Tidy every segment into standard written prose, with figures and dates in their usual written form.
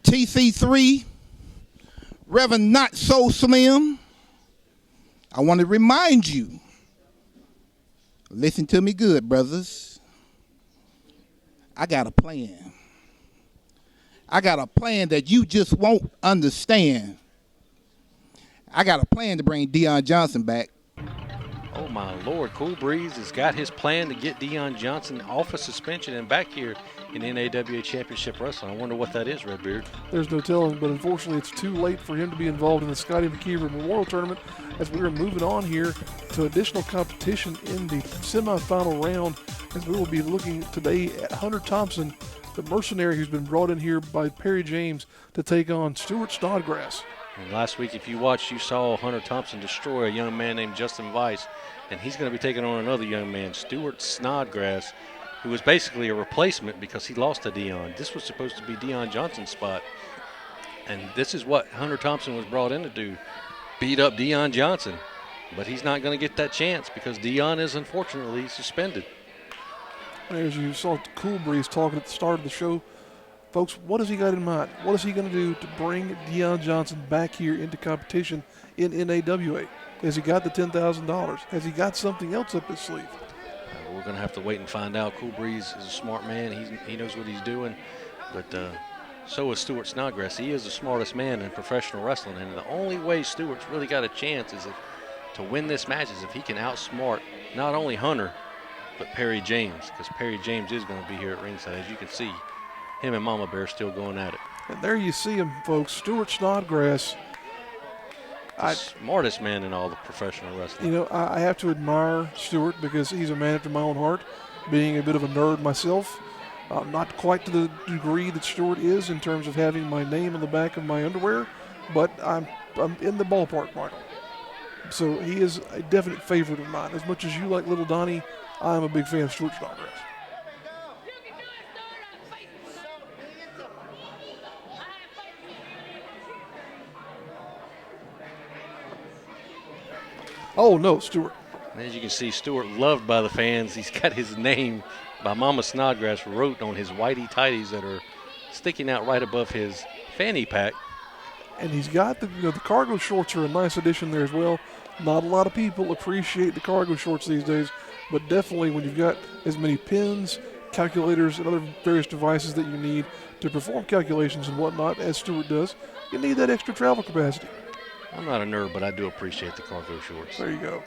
TC3, Reverend Not So Slim, I want to remind you, listen to me good, brothers. I got a plan. I got a plan that you just won't understand. I got a plan to bring Deion Johnson back. Oh, my Lord. Cool Breeze has got his plan to get Deion Johnson off of suspension and back here in NAWA Championship Wrestling. I wonder what that is, Redbeard. There's no telling, but unfortunately it's too late for him to be involved in the Scotty McKeever Memorial Tournament as we are moving on here to additional competition in the semifinal round as we will be looking today at Hunter Thompson, the mercenary who's been brought in here by Perry James to take on Stuart Snodgrass. And last week, if you watched, you saw Hunter Thompson destroy a young man named Justin Weiss, and he's going to be taking on another young man, Stuart Snodgrass, who was basically a replacement because he lost to Deion. This was supposed to be Deion Johnson's spot, and this is what Hunter Thompson was brought in to do, beat up Deion Johnson. But he's not going to get that chance because Deion is unfortunately suspended. As you saw Cool Breeze talking at the start of the show, folks, what has he got in mind? What is he going to do to bring Deion Johnson back here into competition in NAWA? Has he got the $10,000? Has he got something else up his sleeve? We're going to have to wait and find out. Cool Breeze is a smart man. He knows what he's doing. But so is Stuart Snodgrass. He is the smartest man in professional wrestling. And the only way Stuart's really got a chance is to win this match is if he can outsmart not only Hunter, but Perry James. Because Perry James is going to be here at ringside. As you can see, him and Mama Bear still going at it. And there you see him, folks. Stuart Snodgrass. The smartest man in all the professional wrestling. You know, I have to admire Stuart because he's a man after my own heart, being a bit of a nerd myself. Not quite to the degree that Stuart is in terms of having my name on the back of my underwear, but I'm in the ballpark, Michael. So he is a definite favorite of mine. As much as you like Little Donnie, I'm a big fan of Stuart Snodgrass. Oh, no, Stuart. And as you can see, Stuart loved by the fans. He's got his name by Mama Snodgrass wrote on his whitey tighties that are sticking out right above his fanny pack. And he's got the cargo shorts are a nice addition there as well. Not a lot of people appreciate the cargo shorts these days, but definitely when you've got as many pins, calculators, and other various devices that you need to perform calculations and whatnot, as Stuart does, you need that extra travel capacity. I'm not a nerd, but I do appreciate the cargo shorts. There you go.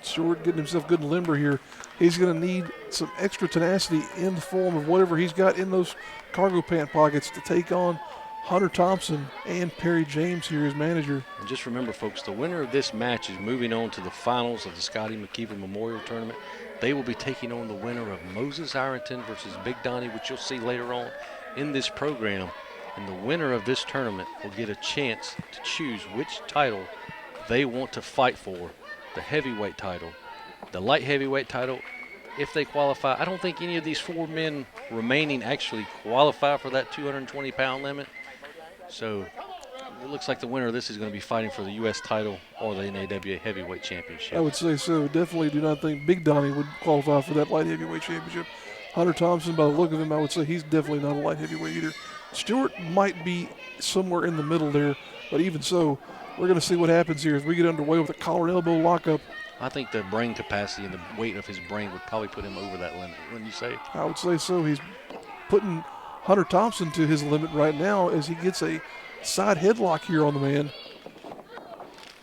Stuart getting himself good and limber here. He's going to need some extra tenacity in the form of whatever he's got in those cargo pant pockets to take on Hunter Thompson and Perry James here as manager. And just remember, folks, the winner of this match is moving on to the finals of the Scotty McKeever Memorial Tournament. They will be taking on the winner of Moses Iraton versus Big Donnie, which you'll see later on in this program. And the winner of this tournament will get a chance to choose which title they want to fight for. The heavyweight title, the light heavyweight title, if they qualify. I don't think any of these four men remaining actually qualify for that 220-pound limit. So it looks like the winner of this is going to be fighting for the U.S. title or the NAWA Heavyweight Championship. I would say so. Definitely do not think Big Donnie would qualify for that light heavyweight championship. Hunter Thompson, by the look of him, I would say he's definitely not a light heavyweight either. Stuart might be somewhere in the middle there, but even so, we're going to see what happens here as we get underway with a collar and elbow lockup. I think the brain capacity and the weight of his brain would probably put him over that limit, wouldn't you say? I would say so. He's putting Hunter Thompson to his limit right now as he gets a side headlock here on the man.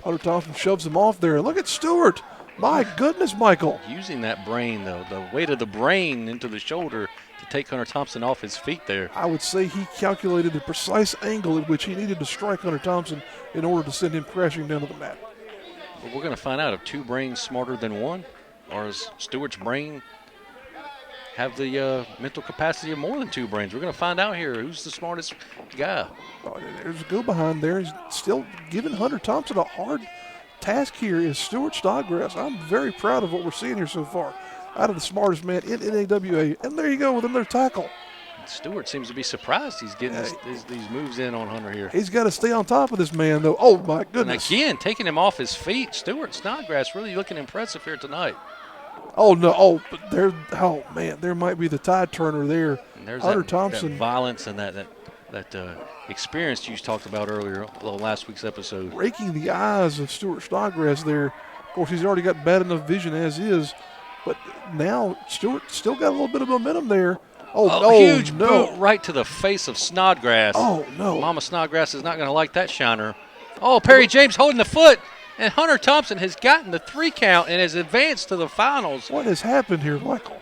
Hunter Thompson shoves him off there. Look at Stuart. My goodness, Michael. Using that brain, though, the weight of the brain into the shoulder to take Hunter Thompson off his feet there. I would say he calculated the precise angle at which he needed to strike Hunter Thompson in order to send him crashing down to the mat. But we're going to find out if two brains smarter than one, or does Stuart's brain have the mental capacity of more than two brains? We're going to find out here who's the smartest guy. Oh, there's a go behind there. He's still giving Hunter Thompson a hard task here is Stuart Snodgrass. I'm very proud of what we're seeing here so far out of the smartest man in NAWA. And there you go with another tackle. Stuart seems to be surprised he's getting these moves in on Hunter here. He's got to stay on top of this man, though. Oh, my goodness. And again, taking him off his feet. Stuart Snodgrass really looking impressive here tonight. Oh, no. Oh, but there. Oh, man. There might be the tide turner there. And there's Hunter that Thompson. violence and that experience you talked about earlier on last week's episode. Raking the eyes of Stuart Snodgrass there. Of course, he's already got bad enough vision as is. But now Stuart still got a little bit of momentum there. Oh, no. Huge no. boot right to the face of Snodgrass. Oh, no. Mama Snodgrass is not going to like that shiner. Oh, Perry James holding the foot. And Hunter Thompson has gotten the 3 count and has advanced to the finals. What has happened here, Michael?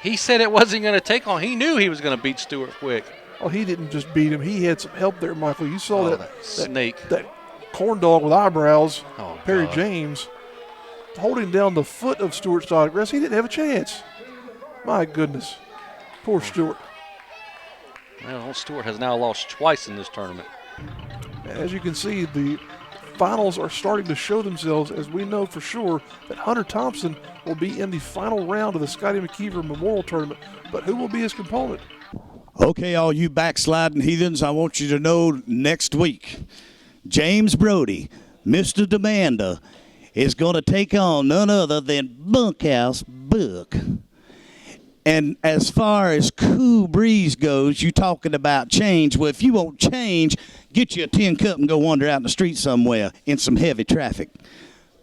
He said it wasn't going to take long. He knew he was going to beat Stuart quick. Oh, he didn't just beat him. He had some help there, Michael. You saw that snake. That corn dog with eyebrows, Oh, Perry God. James, holding down the foot of Stuart Snodgrass. He didn't have a chance. My goodness. Poor Stuart. Well, Stuart has now lost twice in this tournament. As you can see, the finals are starting to show themselves, as we know for sure that Hunter Thompson will be in the final round of the Scotty McKeever Memorial Tournament. But who will be his component? Okay, all you backsliding heathens, I want you to know next week, James Brody, Mr. Demanda, is going to take on none other than Bunkhouse Buck. And as far as Cool Breeze goes, you talking about change. Well, if you want change, get you a tin cup and go wander out in the street somewhere in some heavy traffic.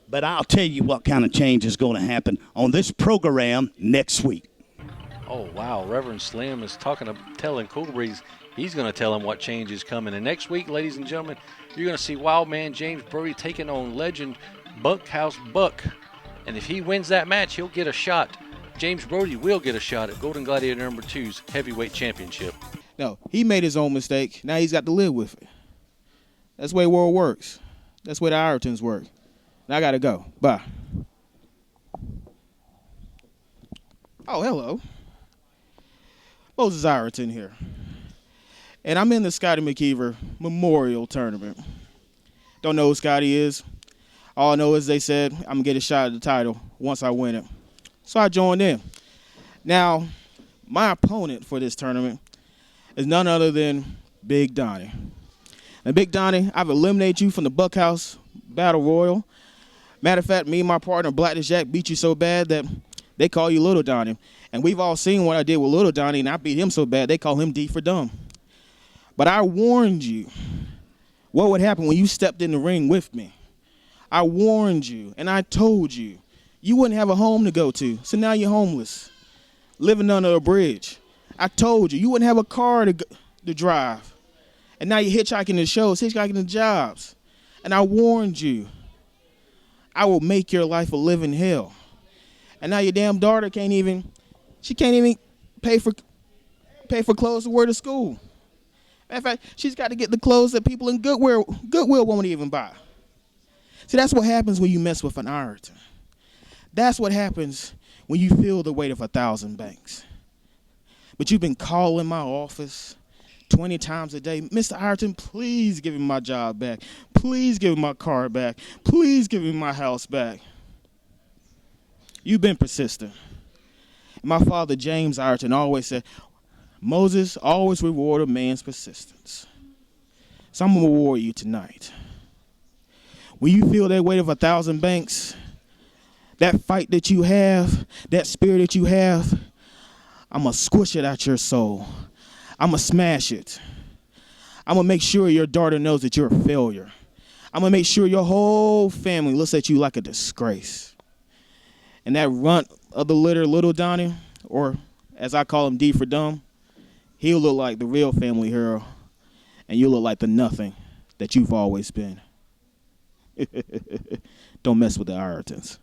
But I'll tell you what kind of change is going to happen on this program next week. Oh, wow. Reverend Slim is telling Cool Breeze he's going to tell him what change is coming. And next week, ladies and gentlemen, you're going to see Wild Man James Brody taking on legend Bunkhouse Buck. And if he wins that match, he'll get a shot. James Brody will get a shot at Golden Gladiator number 2's heavyweight championship. No, he made his own mistake. Now he's got to live with it. That's the way the world works. That's the way the Iritons work. Now I got to go. Bye. Oh, hello. Moses Iraton here. And I'm in the Scotty McKeever Memorial Tournament. Don't know who Scotty is. All I know is they said I'm going to get a shot at the title once I win it. So I joined in. Now, my opponent for this tournament is none other than Big Donnie. And Big Donnie, I've eliminated you from the Buckhouse Battle Royal. Matter of fact, me and my partner, Black Jack, beat you so bad that they call you Little Donnie. And we've all seen what I did with Little Donnie, and I beat him so bad they call him D for dumb. But I warned you what would happen when you stepped in the ring with me. I warned you, and I told you you wouldn't have a home to go to. So now you're homeless, living under a bridge. I told you wouldn't have a car to drive. And now you're hitchhiking to shows, hitchhiking to jobs. And I warned you, I will make your life a living hell. And now your damn daughter can't even pay for clothes to wear to school. Matter of fact, she's got to get the clothes that people in Goodwill won't even buy. See, that's what happens when you mess with an Iraton. That's what happens when you feel the weight of 1,000 banks. But you've been calling my office 20 times a day. Mr. Iraton, please give me my job back. Please give me my car back. Please give me my house back. You've been persistent. My father, James Iraton, always said, Moses, always reward a man's persistence. So I'm going to reward you tonight. When you feel that weight of 1,000 banks, that fight that you have, that spirit that you have, I'm going to squish it out your soul. I'm going to smash it. I'm going to make sure your daughter knows that you're a failure. I'm going to make sure your whole family looks at you like a disgrace. And that runt of the litter, Little Donnie, or as I call him, D for dumb, he'll look like the real family hero, and you look like the nothing that you've always been. Don't mess with the Iritons.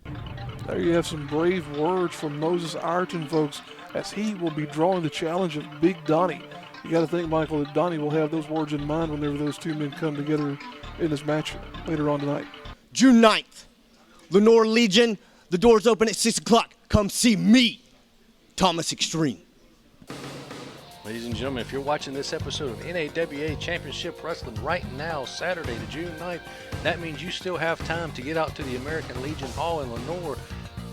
There you have some brave words from Moses Iraton, folks, as he will be drawing the challenge of Big Donnie. You got to think, Michael, that Donnie will have those words in mind whenever those two men come together in this match later on tonight. June 9th, Lenore Legion. The doors open at 6 o'clock. Come see me, Thomas Extreme. Ladies and gentlemen, if you're watching this episode of NAWA Championship Wrestling right now, Saturday to June 9th, that means you still have time to get out to the American Legion Hall in Lenore.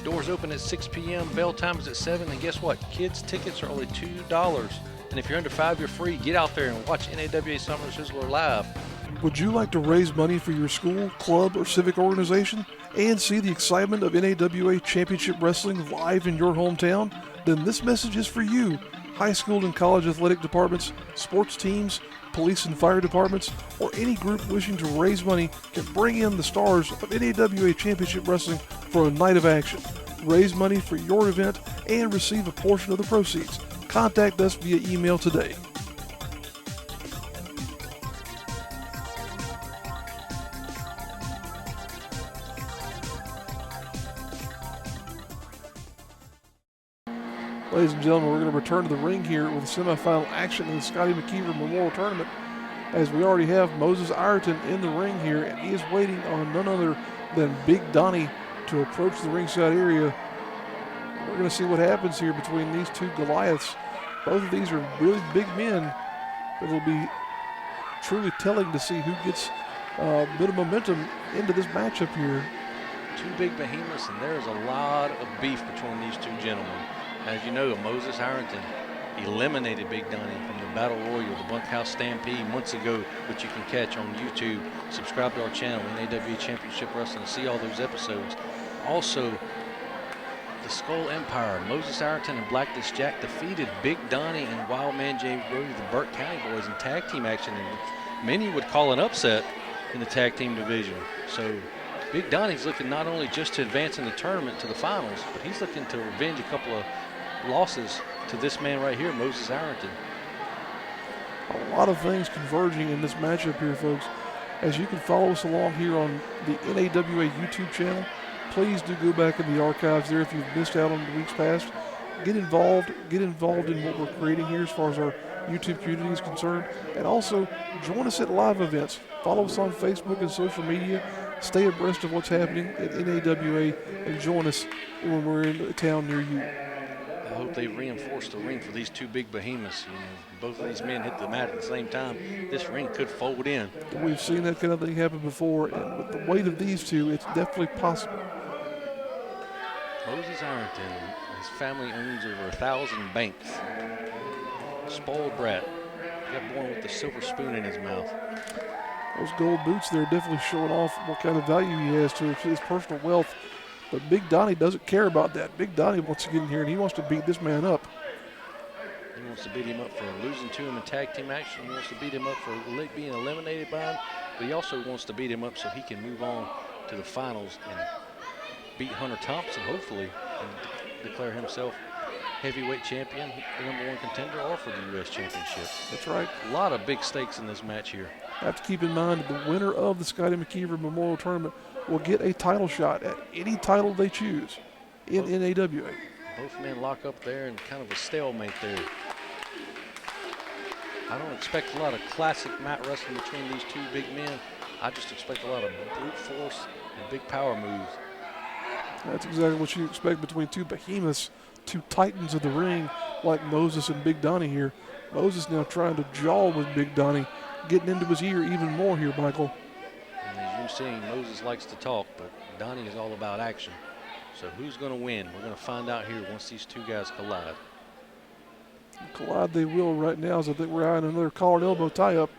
Doors open at 6 p.m., bell time is at 7, and guess what? Kids' tickets are only $2. And if you're under 5, you're free. Get out there and watch NAWA Summer Sizzler live. Would you like to raise money for your school, club, or civic organization? and see the excitement of NAWA Championship Wrestling live in your hometown? Then this message is for you. High school and college athletic departments, sports teams, police and fire departments, or any group wishing to raise money can bring in the stars of NAWA Championship Wrestling for a night of action. Raise money for your event and receive a portion of the proceeds. Contact us via email today. Ladies and gentlemen, we're going to return to the ring here with semifinal action in the Scotty McKeever Memorial Tournament, as we already have Moses Iraton in the ring here, and he is waiting on none other than Big Donnie to approach the ringside area. We're going to see what happens here between these two Goliaths. Both of these are really big men. It'll be truly telling to see who gets a bit of momentum into this matchup here. Two big behemoths, and there's a lot of beef between these two gentlemen. As you know, Moses Iraton eliminated Big Donnie from the Battle Royal, the Bunkhouse Stampede months ago, which you can catch on YouTube. Subscribe to our channel, NAWA Championship Wrestling, to see all those episodes. Also, the Skull Empire, Moses Iraton and Black Disc Jack defeated Big Donnie and Wildman James Brody, the Burke County Boys, in tag team action, and many would call an upset in the tag team division. So Big Donnie's looking not only just to advance in the tournament to the finals, but he's looking to revenge a couple of losses to this man right here, Moses Iraton. A lot of things converging in this matchup here, folks. As you can follow us along here on the NAWA YouTube channel, please do go back in the archives there if you've missed out on the weeks past. Get involved in what we're creating here as far as our YouTube community is concerned. And also, join us at live events. Follow us on Facebook and social media. Stay abreast of what's happening at NAWA and join us when we're in a town near you. I hope they reinforce the ring for these two big behemoths. You know, both of these men hit the mat at the same time. This ring could fold in. We've seen that kind of thing happen before, and with the weight of these two, it's definitely possible. Moses Iraton, his family owns over 1,000 banks. Spoiled brat. Got born with the silver spoon in his mouth. Those gold boots there definitely showing off what kind of value he has to his personal wealth. But Big Donnie doesn't care about that. Big Donnie wants to get in here and he wants to beat this man up. He wants to beat him up for losing to him in tag team action. He wants to beat him up for being eliminated by him. But he also wants to beat him up so he can move on to the finals and beat Hunter Thompson, hopefully, and declare himself heavyweight champion, the #1 contender, or for the U.S. Championship. That's right. A lot of big stakes in this match here. Have to keep in mind that the winner of the Scotty McKeever Memorial Tournament will get a title shot at any title they choose in NAWA. Both men lock up there and kind of a stalemate there. I don't expect a lot of classic mat wrestling between these two big men. I just expect a lot of brute force and big power moves. That's exactly what you expect between two behemoths, two titans of the ring like Moses and Big Donnie here. Moses now trying to jaw with Big Donnie, getting into his ear even more here, Michael. And as you're seeing, Moses likes to talk, but Donnie is all about action. So who's going to win? We're going to find out here once these two guys collide. Collide they will right now, as I think we're eyeing another collar and elbow tie-up.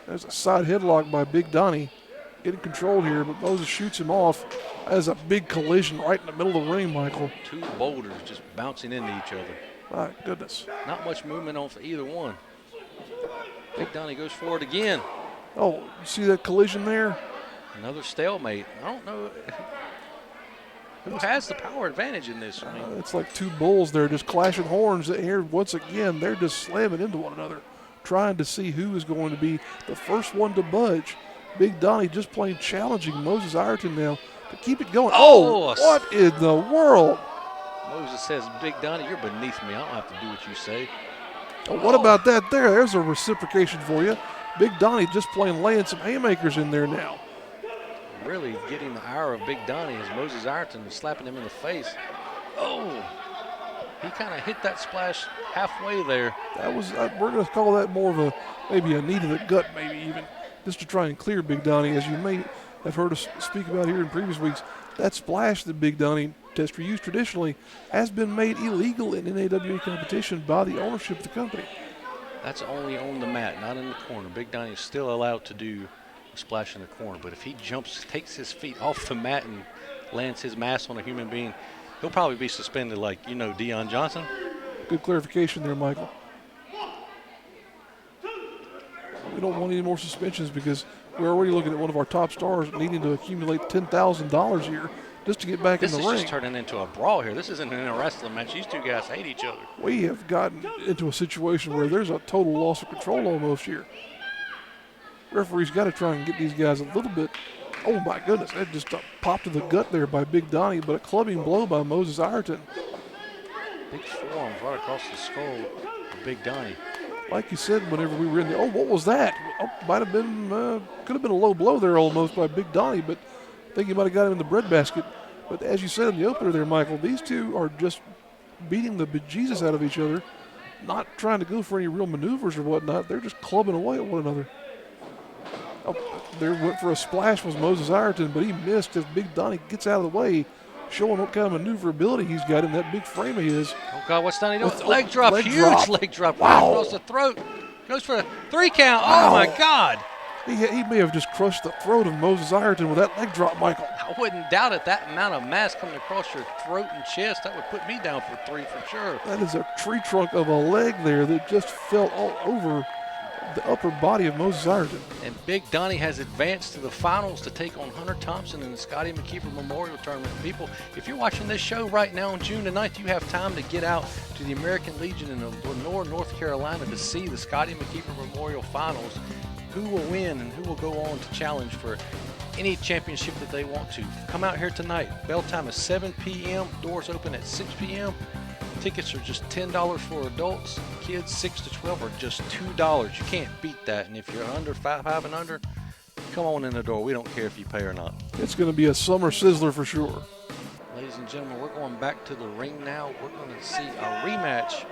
There's a side headlock by Big Donnie. Getting controlled here, but Moses shoots him off. As a big collision right in the middle of the ring, Michael. Two boulders just bouncing into each other. My goodness. Not much movement on either one. Big Donnie goes forward again. Oh, you see that collision there? Another stalemate. I don't know who has the power advantage in this. I mean, it's like two bulls there just clashing horns here once again. They're just slamming into one another, trying to see who is going to be the first one to budge. Big Donnie just plain challenging Moses Iraton now to keep it going. Oh, what in the world? Moses says, Big Donnie, you're beneath me. I don't have to do what you say. Oh, what about that there? There's a reciprocation for you. Big Donnie just plain laying some haymakers in there now. Really getting the ire of Big Donnie as Moses Iraton is slapping him in the face. Oh, he kind of hit that splash halfway there. That was, we're going to call that more of maybe a knee to the gut, maybe even, just to try and clear Big Donnie. As you may have heard us speak about here in previous weeks, that splash that Big Donnie test for use traditionally has been made illegal in NAWA competition by the ownership of the company. That's only on the mat, not in the corner. Big Donnie is still allowed to do splash in the corner. But if he jumps, takes his feet off the mat and lands his mass on a human being, he'll probably be suspended like, you know, Deion Johnson. Good clarification there, Michael. We don't want any more suspensions because we're already looking at one of our top stars needing to accumulate $10,000 here just to get back in the ring. This is just turning into a brawl here. This isn't a wrestling match. These two guys hate each other. We have gotten into a situation where there's a total loss of control almost here. Referee's got to try and get these guys a little bit. Oh my goodness, that just popped to the gut there by Big Donnie, but a clubbing blow by Moses Iraton. Big forearms right across the skull of Big Donnie. Like you said, whenever we were in the, what was that? Oh, might have been, could have been a low blow there almost by Big Donnie, but I think he might have got him in the breadbasket. But as you said in the opener there, Michael, these two are just beating the bejesus out of each other, not trying to go for any real maneuvers or whatnot. They're just clubbing away at one another. Oh, there went for a splash was Moses Iraton, but he missed as Big Donnie gets out of the way, showing what kind of maneuverability he's got in that big frame of his. Oh, God, what's Donnie doing? Leg drop, leg huge drop. leg drop. Wow. Right across the throat. Goes for a 3 count. Wow. Oh, my God. He may have just crushed the throat of Moses Iraton with that leg drop, Michael. I wouldn't doubt it. That amount of mass coming across your throat and chest, that would put me down for 3 for sure. That is a tree trunk of a leg there that just fell all over the upper body of Moses Iraton. And Big Donnie has advanced to the finals to take on Hunter Thompson in the Scotty McKeever Memorial Tournament. People, if you're watching this show right now on June the 9th, you have time to get out to the American Legion in Lenore, North Carolina to see the Scotty McKeever Memorial Finals. Who will win and who will go on to challenge for any championship that they want to. Come out here tonight. Bell time is 7 p.m. Doors open at 6 p.m. Tickets are just $10 for adults. Kids 6 to 12 are just $2. You can't beat that. And if you're under 5 and under, come on in the door. We don't care if you pay or not. It's going to be a summer sizzler for sure. Ladies and gentlemen, we're going back to the ring now. We're going to see a rematch.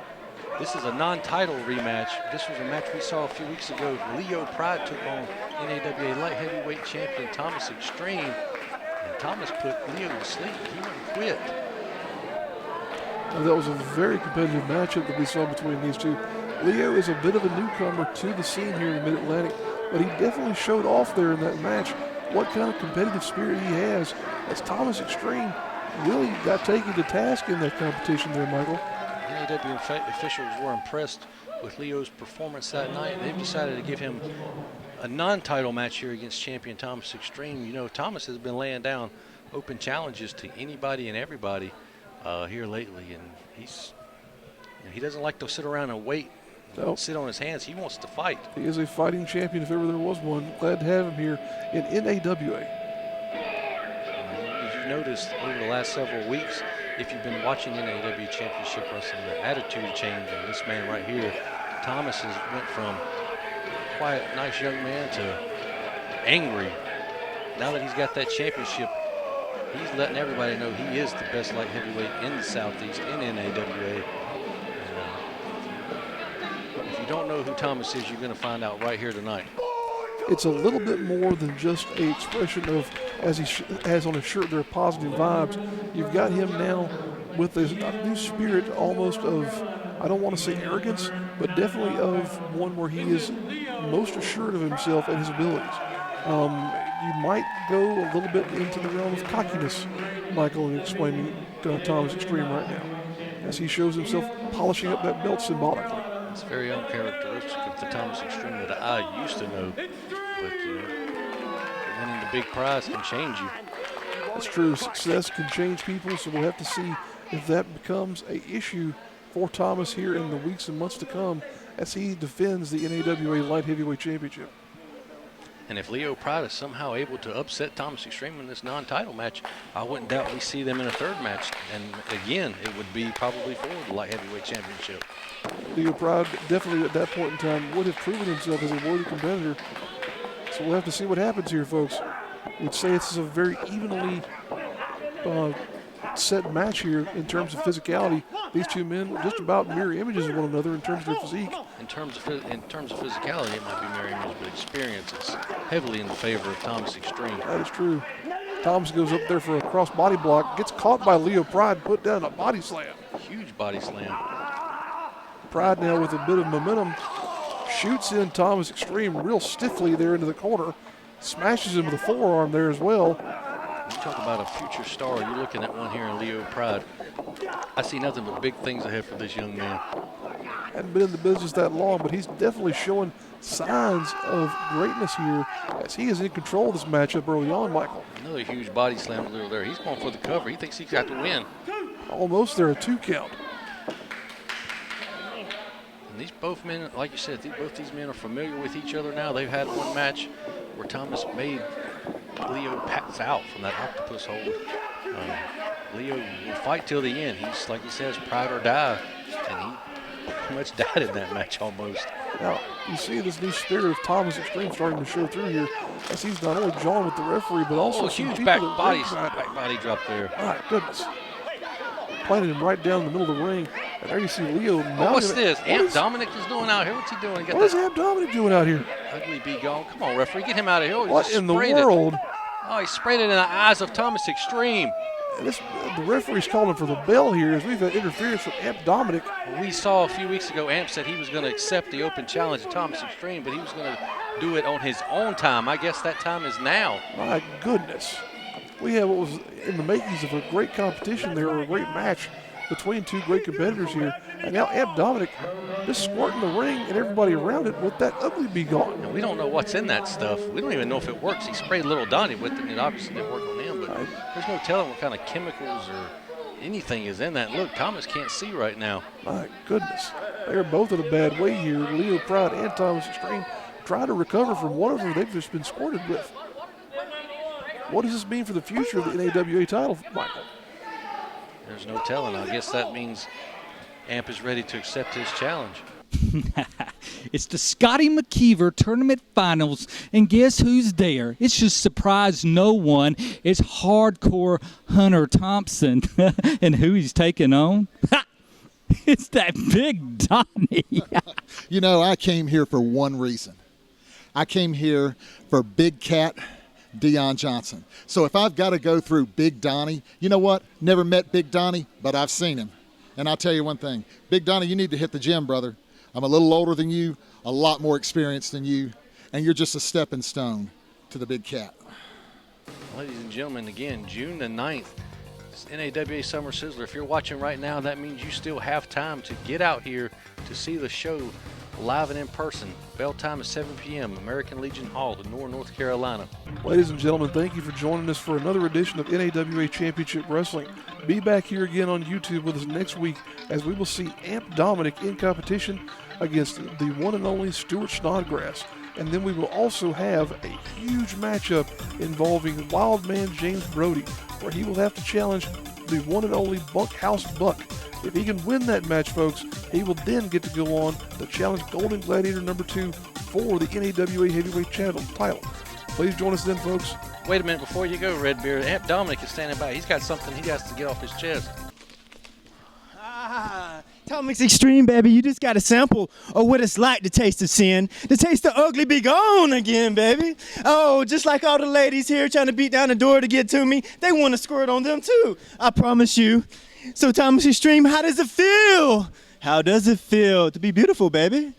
This is a non-title rematch. This was a match we saw a few weeks ago. Leo Pryde took on NAWA light heavyweight champion Thomas Extreme. And Thomas put Leo to sleep. He wouldn't quit. That was a very competitive matchup that we saw between these two. Leo is a bit of a newcomer to the scene here in the Mid-Atlantic, but he definitely showed off there in that match what kind of competitive spirit he has. As Thomas Extreme really got taken to task in that competition there, Michael. NAW officials were impressed with Leo's performance that night. They've decided to give him a non-title match here against champion Thomas Extreme. You know, Thomas has been laying down open challenges to anybody and everybody here lately, and he doesn't like to sit around and wait, sit on his hands. He wants to fight. He is a fighting champion if ever there was one. Glad to have him here in NAWA. As you've noticed over the last several weeks, if you've been watching NAW Championship Wrestling, the attitude change in this man right here. Thomas has went from quiet, nice young man to angry. Now that he's got that championship, he's letting everybody know he is the best light heavyweight in the Southeast in NAWA. If you don't know who Thomas is, you're going to find out right here tonight. It's a little bit more than just an expression of, as he has on his shirt there, positive vibes. You've got him now with this new spirit almost of, I don't want to say arrogance, but definitely of one where he is most assured of himself and his abilities. You might go a little bit into the realm of cockiness, Michael, in explaining Thomas Extreme right now, as he shows himself polishing up that belt symbolically. It's very uncharacteristic of the Thomas Extreme that I used to know, but winning the big prize can change you. That's true. Success can change people, so we'll have to see if that becomes an issue for Thomas here in the weeks and months to come as he defends the NAWA Light Heavyweight Championship. And if Leo Pryde is somehow able to upset Thomas Extreme in this non-title match, I wouldn't doubt we see them in a third match. And again, it would be probably for the light heavyweight championship. Leo Pryde definitely at that point in time would have proven himself as a worthy competitor. So we'll have to see what happens here, folks. We'd say this is a very evenly set match here in terms of physicality. These two men just about mirror images of one another in terms of their physique. In terms of physicality, it might be mirror image, but experience is heavily in the favor of Thomas Extreme. That is true. Thomas goes up there for a cross body block, gets caught by Leo Pryde, put down a body slam. Huge body slam. Pryde now with a bit of momentum shoots in Thomas Extreme real stiffly there into the corner. smashes him with a forearm there as well. You talk about a future star. You're looking at one here in Leo Pryde. I see nothing but big things ahead for this young man. Hadn't been in the business that long, but he's definitely showing signs of greatness here as he is in control of this matchup early on, Michael. Another huge body slam a little there. He's going for the cover. He thinks he's got to win. Almost there, a 2 count. And these both men, like you said, both these men are familiar with each other now. They've had one match where Thomas made Leo pass out from that octopus hold. Leo will fight till the end. He's, like he says, pride or die. And he pretty much died in that match almost. Now, you see this new spirit of Thomas Extreme starting to show through here as he's not only jawing with the referee, but also a huge back body drop there. My goodness. Planted him right down in the middle of the ring. And there you see Leo. What's this? Amp Dominic is doing out here. What's he doing? What is Amp Dominic doing out here? Ugly be gone. Come on, referee. Get him out of here. What in the world? Oh, he sprayed it in the eyes of Thomas Extreme. The referee's calling for the bell here as we've had interference from Amp Dominic. We saw a few weeks ago Amp said he was going to accept the open challenge of Thomas Extreme, but he was going to do it on his own time. I guess that time is now. My goodness. We have what was in the makings of a great competition there, or a great match between two great competitors here. And now Amp Dominic just squirting the ring and everybody around it with that ugly be gone. And we don't know what's in that stuff. We don't even know if it works. He sprayed little Donnie with it, and it obviously didn't work on him, but there's no telling what kind of chemicals or anything is in that. Look, Thomas can't see right now. My goodness. They're both in a bad way here. Leo Pryde and Thomas Extreme trying to recover from whatever they've just been squirted with. What does this mean for the future of the NAWA title, Michael? There's no telling. I guess that means Amp is ready to accept his challenge. It's the Scotty McKeever Tournament Finals, and guess who's there? It's just surprised no one. It's hardcore Hunter Thompson. And who he's taking on? It's that big Donnie. You know, I came here for one reason. I came here for Big Cat Deon Johnson. So if I've got to go through Big Donnie, you know what? Never met Big Donnie, but I've seen him. And I'll tell you one thing. Big Donnie, you need to hit the gym, brother. I'm a little older than you, a lot more experienced than you, and you're just a stepping stone to the Big Cat. Ladies and gentlemen, again, June the 9th, NAWA Summer Sizzler. If you're watching right now, that means you still have time to get out here to see the show live and in person. Bell time is 7 p.m., American Legion Hall in North Carolina. Ladies and gentlemen, thank you for joining us for another edition of NAWA Championship Wrestling. Be back here again on YouTube with us next week as we will see Amp Dominic in competition against the one and only Stuart Snodgrass. And then we will also have a huge matchup involving Wildman James Brody, where he will have to challenge the one and only Bunkhouse Buck. If he can win that match, folks, he will then get to go on to challenge Golden Gladiator #2 for the NAWA Heavyweight title. Please join us then, folks. Wait a minute before you go, Redbeard. Amp Dominic is standing by. He's got something he has to get off his chest. Thomas Extreme, baby, you just got a sample of what it's like to taste of sin, to taste the ugly be gone again, baby. Oh, just like all the ladies here trying to beat down the door to get to me, they want to squirt on them too, I promise you. So Thomas Extreme, how does it feel? How does it feel to be beautiful, baby?